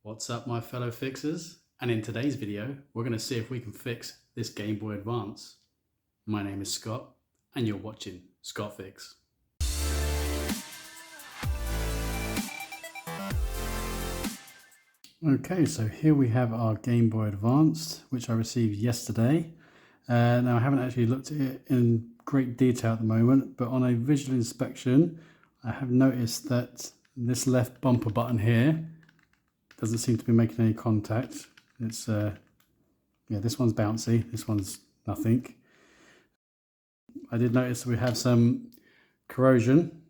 What's up, my fellow fixers? And in today's video, we're going to see if we can fix this Game Boy Advance. My name is Scott, and you're watching Scott Fix. Okay, so here we have our Game Boy Advance, which I received yesterday. Now I haven't actually looked at it in great detail at the moment, but on a visual inspection, I have noticed that this left bumper button here doesn't seem to be making any contact. It's yeah, this one's bouncy, this one's nothing. I did notice we have some corrosion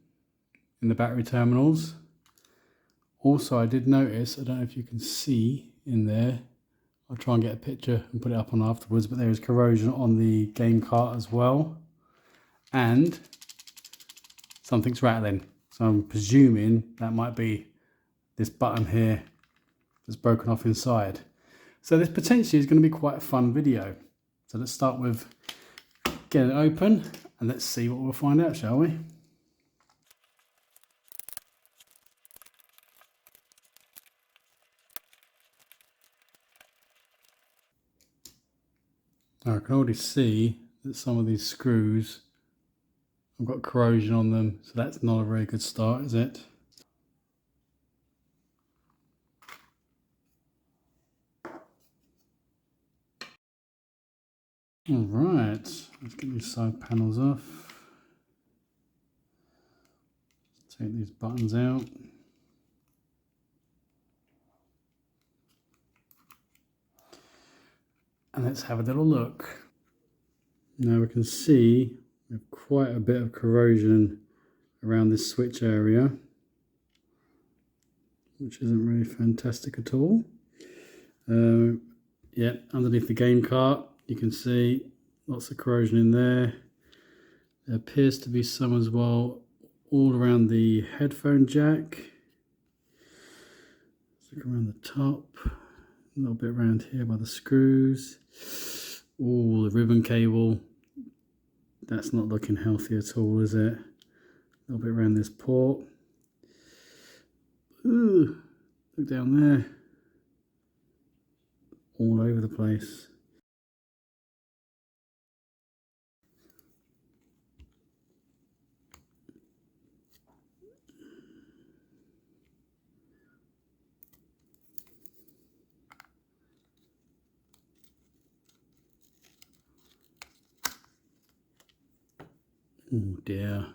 in the battery terminals. Also, I did notice, I don't know if you can see in there, I'll try and get a picture and put it up on afterwards, but there is corrosion on the game cart as well. And something's rattling. So I'm presuming that might be this button here that's broken off inside. So this potentially is going to be quite a fun video. So let's start with getting it open and let's see what we'll find out, shall we? Now I can already see that some of these screws have got corrosion on them, so that's not a very good start, is it? Alright, let's get these side panels off. Take these buttons out. And let's have a little look. Now we can see we have quite a bit of corrosion around this switch area, which isn't really fantastic at all. Yeah, underneath the game cart, you can see lots of corrosion in there. There appears to be some as well all around the headphone jack. Let's look around the top, a little bit around here by the screws. Oh, the ribbon cable. That's not looking healthy at all, is it? A little bit around this port. Ooh, look down there. All over the place. Oh dear,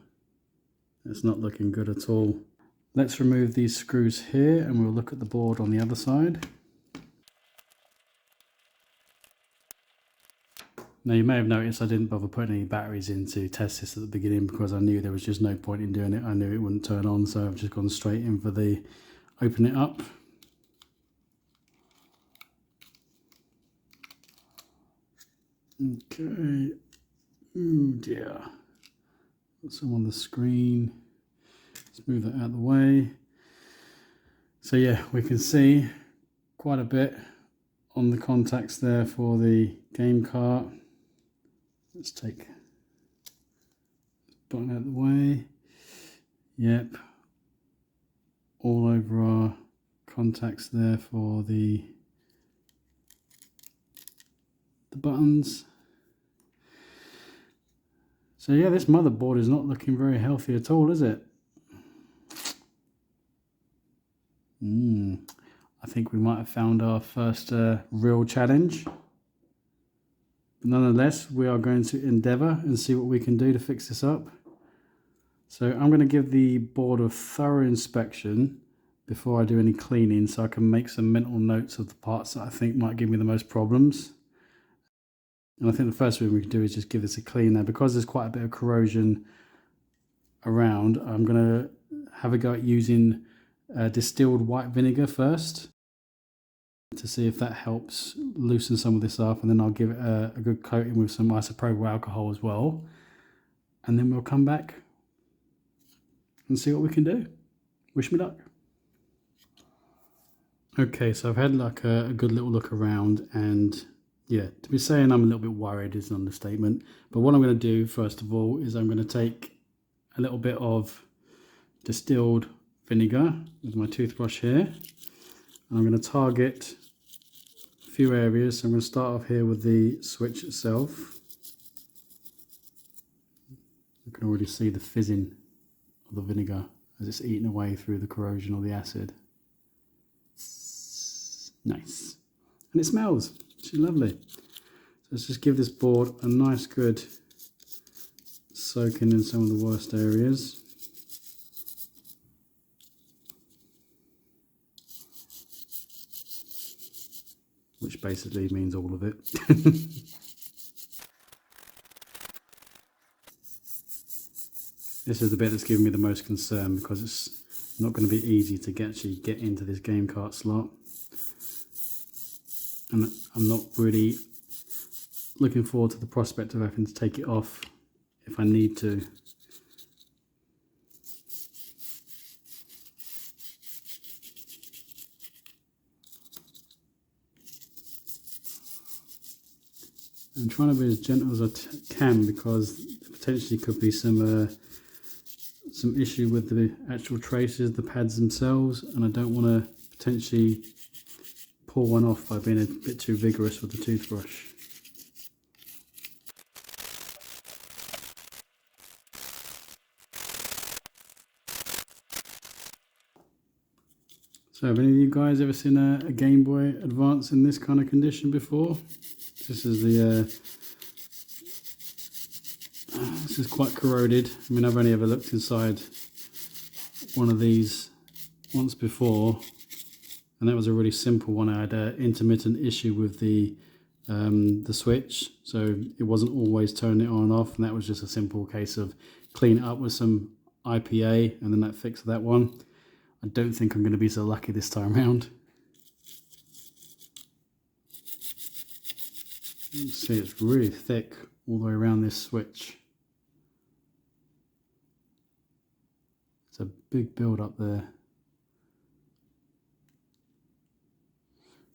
that's not looking good at all. Let's remove these screws here and we'll look at the board on the other side. Now you may have noticed I didn't bother putting any batteries in to test this at the beginning because I knew there was just no point in doing it. I knew it wouldn't turn on, so I've just gone straight in for the open it up. Okay, oh dear. Got some on the screen. Let's move that out of the way. So yeah, we can see quite a bit on the contacts there for the game cart. Let's take this button out of the way. Yep, all over our contacts there for the buttons. So yeah, this motherboard is not looking very healthy at all, is it? I think we might have found our first real challenge. But nonetheless, we are going to endeavour and see what we can do to fix this up. So I'm going to give the board a thorough inspection before I do any cleaning, so I can make some mental notes of the parts that I think might give me the most problems. And I think the first thing we can do is just give this a clean. Now, because there's quite a bit of corrosion around, I'm going to have a go at using distilled white vinegar first to see if that helps loosen some of this up, and then I'll give it a good coating with some isopropyl alcohol as well, and then we'll come back and see what we can do. Wish me luck. Okay, so I've had like a good little look around, and yeah, to be saying I'm a little bit worried is an understatement. But what I'm going to do first of all is I'm going to take a little bit of distilled vinegar with my toothbrush here. And I'm going to target a few areas. So I'm going to start off here with the switch itself. You can already see the fizzing of the vinegar as it's eating away through the corrosion or the acid. Nice. And it smells. It's lovely. So let's just give this board a nice good soaking in some of the worst areas. Which basically means all of it. This is the bit that's giving me the most concern because it's not going to be easy to actually get into this game cart slot. And I'm not really looking forward to the prospect of having to take it off if I need to. I'm trying to be as gentle as I can because there potentially could be some issue with the actual traces, the pads themselves, and I don't want to potentially pull one off by being a bit too vigorous with the toothbrush. So have any of you guys ever seen a Game Boy Advance in this kind of condition before? This is this is quite corroded. I mean, I've only ever looked inside one of these once before, and that was a really simple one. I had an intermittent issue with the switch, so it wasn't always turning it on and off, and that was just a simple case of clean it up with some IPA, and then that fixed that one. I don't think I'm going to be so lucky this time around. You see, it's really thick all the way around this switch. It's a big build up there.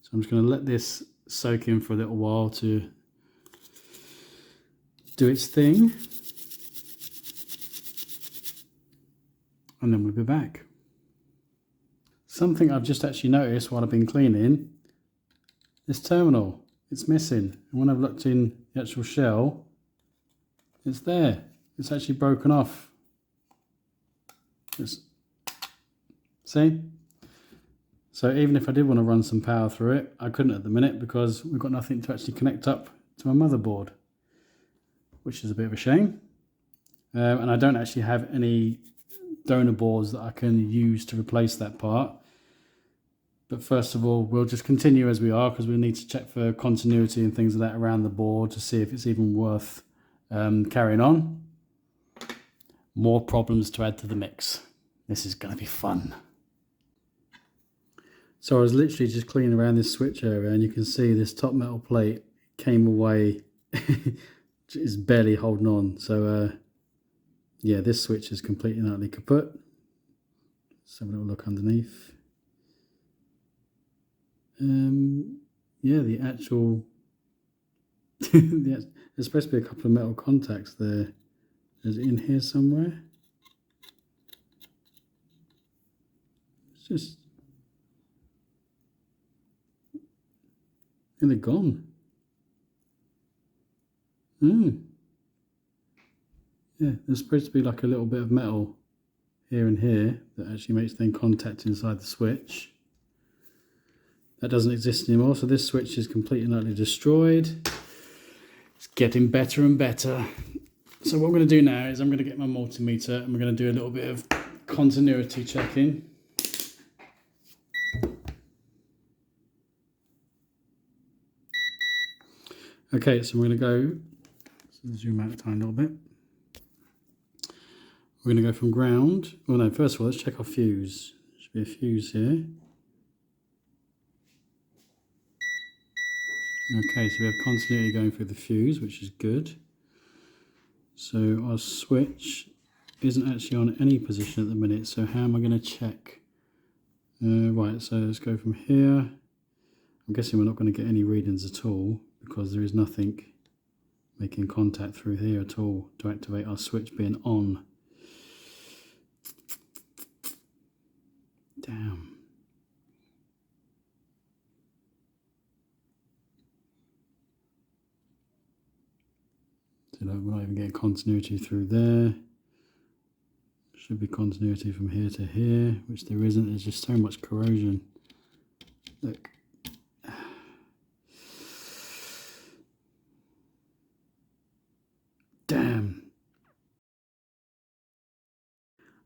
So I'm just going to let this soak in for a little while to do its thing. And then we'll be back. Something I've just actually noticed while I've been cleaning, this terminal, it's missing. And when I've looked in the actual shell, it's there. It's actually broken off. See? So even if I did want to run some power through it, I couldn't at the minute because we've got nothing to actually connect up to my motherboard, which is a bit of a shame. And I don't actually have any donor boards that I can use to replace that part. But first of all, we'll just continue as we are because we need to check for continuity and things like that around the board to see if it's even worth carrying on. More problems to add to the mix. This is going to be fun. So I was literally just cleaning around this switch area, and you can see this top metal plate came away. It's barely holding on. So yeah, this switch is completely and utterly kaput. Let's have a little look underneath. Yeah, the actual there's supposed to be a couple of metal contacts there. Is it in here somewhere? It's just, and they're gone. Yeah, there's supposed to be like a little bit of metal here and here that actually makes then contact inside the switch. That doesn't exist anymore, so this switch is completely and utterly destroyed. It's getting better and better. So what I'm going to do now is I'm going to get my multimeter and we're going to do a little bit of continuity checking. Okay, so we're going to go, zoom out a tiny little bit. We're going to go from ground. Well, no, first of all, let's check our fuse. There should be a fuse here. Okay, so we have continuity going through the fuse, which is good. So our switch isn't actually on any position at the minute, so how am I going to check? Right, so let's go from here. I'm guessing we're not going to get any readings at all because there is nothing making contact through here at all to activate our switch being on. Damn. So we're not even getting continuity through there. Should be continuity from here to here, which there isn't. There's just so much corrosion. Look. Damn.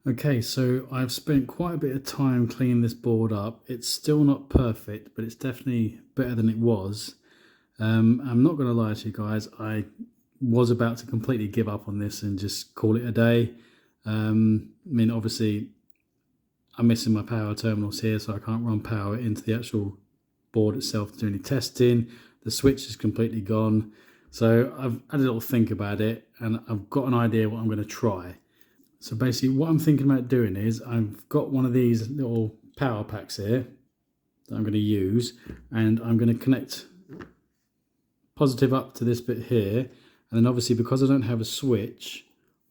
Okay, so I've spent quite a bit of time cleaning this board up. It's still not perfect, but it's definitely better than it was. I'm not going to lie to you guys, I was about to completely give up on this and just call it a day. I mean, obviously, I'm missing my power terminals here, so I can't run power into the actual board itself to do any testing. The switch is completely gone. So I've had a little think about it, and I've got an idea what I'm going to try. So basically what I'm thinking about doing is I've got one of these little power packs here that I'm going to use, and I'm going to connect positive up to this bit here, and then obviously because I don't have a switch,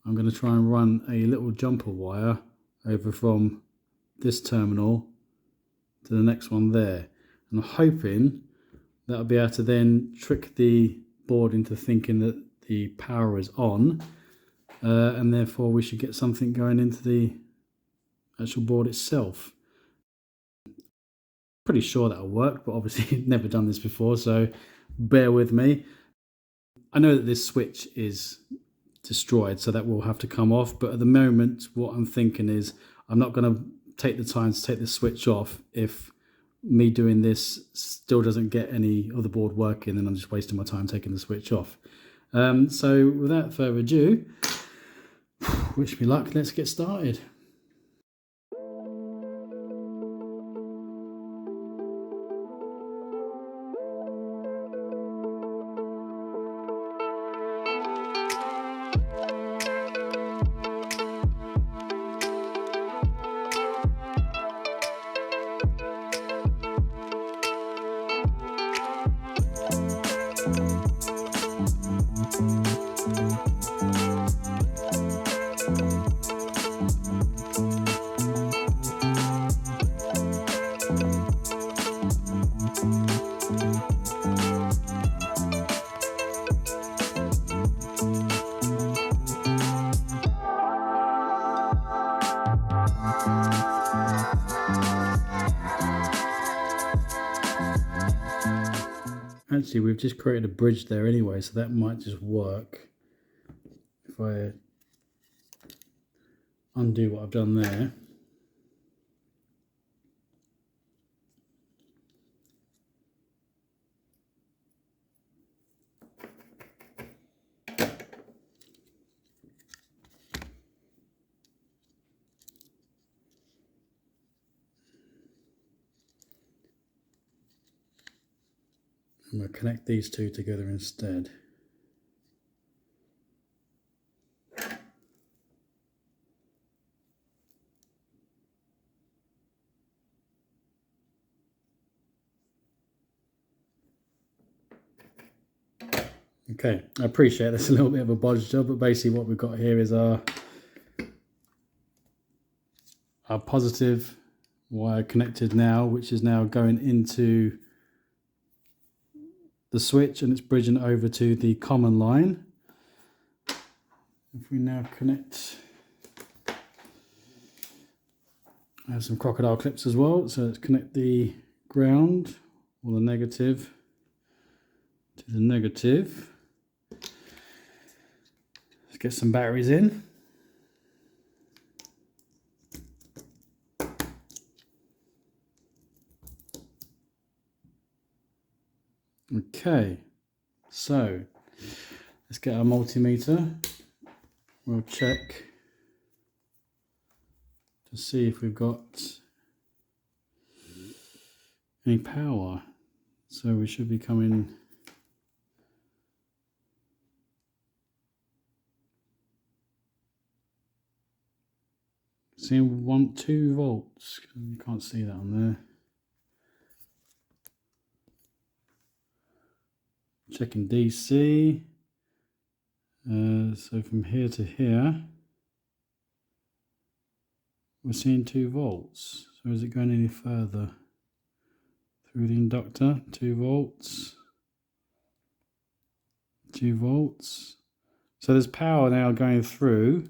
I'm going to try and run a little jumper wire over from this terminal to the next one there, and I'm hoping that I'll be able to then trick the board into thinking that the power is on. And therefore we should get something going into the actual board itself. Pretty sure that'll work, but obviously never done this before, so bear with me. I know that this switch is destroyed, so that will have to come off, but at the moment what I'm thinking is I'm not going to take the time to take the switch off if me doing this still doesn't get any other board working, then I'm just wasting my time taking the switch off. So without further ado, wish me luck, let's get started. Actually, we've just created a bridge there anyway, so that might just work. If I undo what I've done there. I'm going to connect these two together instead. Okay, I appreciate that's a little bit of a bodge job, but basically what we've got here is our positive wire connected now, which is now going into the switch, and it's bridging over to the common line. If we now connect, I have some crocodile clips as well, so let's connect the ground or the negative to the negative. Let's get some batteries in. Okay, so let's get our multimeter. We'll check to see if we've got any power. So we should be coming seeing 2 volts. You can't see that on there. Checking DC. So from here to here, we're seeing 2 volts. So is it going any further? Through the inductor, 2 volts. 2 volts. So there's power now going through,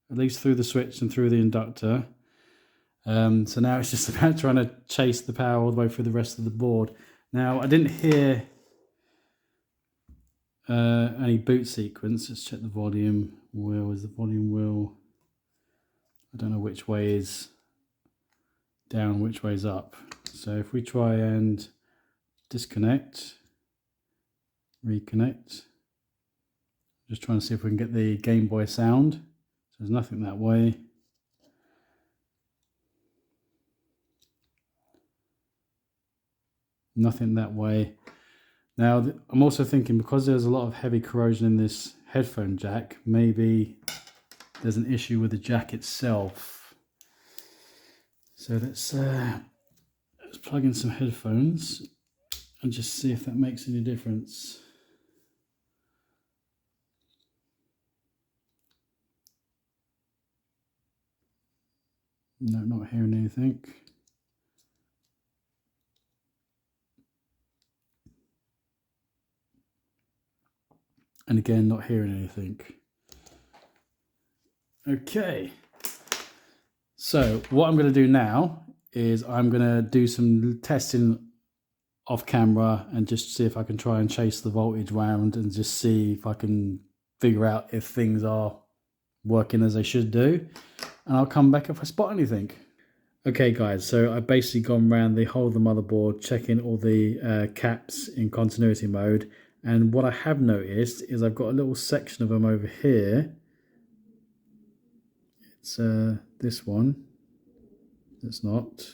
at least through the switch and through the inductor. So now it's just about trying to chase the power all the way through the rest of the board. Now, I didn't hear any boot sequence. Let's check the volume wheel. Is the volume wheel? I don't know which way is down, which way is up. So if we try and disconnect, reconnect, just trying to see if we can get the Game Boy sound. So there's nothing that way. Nothing that way. Now, I'm also thinking, because there's a lot of heavy corrosion in this headphone jack, maybe there's an issue with the jack itself. So let's plug in some headphones and just see if that makes any difference. No, not hearing anything. And again, not hearing anything. Okay. So what I'm going to do now is I'm going to do some testing off camera and just see if I can try and chase the voltage round and just see if I can figure out if things are working as they should do. And I'll come back if I spot anything. Okay guys, so I've basically gone around the whole of the motherboard, checking all the caps in continuity mode. And what I have noticed is I've got a little section of them over here. It's this one. That's not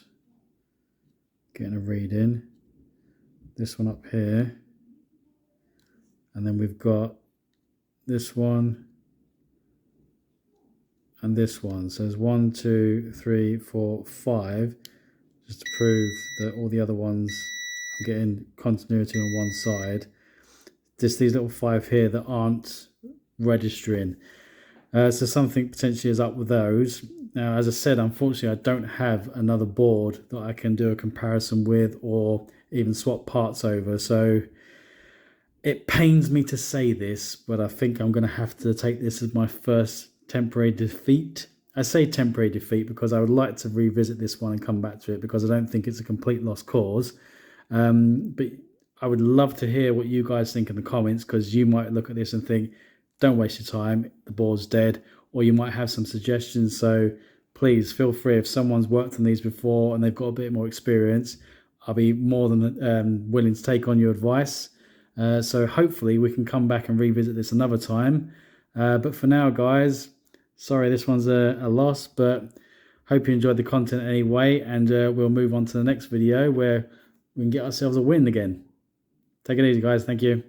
getting a reading. This one up here. And then we've got this one and this one. So there's 1, 2, 3, 4, 5. Just to prove that all the other ones, I'm getting continuity on one side. Just these little 5 here that aren't registering. So something potentially is up with those. Now, as I said, unfortunately, I don't have another board that I can do a comparison with or even swap parts over. So it pains me to say this, but I think I'm going to have to take this as my first temporary defeat. I say temporary defeat because I would like to revisit this one and come back to it, because I don't think it's a complete lost cause. But I would love to hear what you guys think in the comments, because you might look at this and think, don't waste your time, the board's dead, or you might have some suggestions. So please feel free, if someone's worked on these before and they've got a bit more experience, I'll be more than willing to take on your advice. So hopefully we can come back and revisit this another time. But for now, guys, sorry this one's a loss, but hope you enjoyed the content anyway, and we'll move on to the next video where we can get ourselves a win again. Take it easy, guys. Thank you.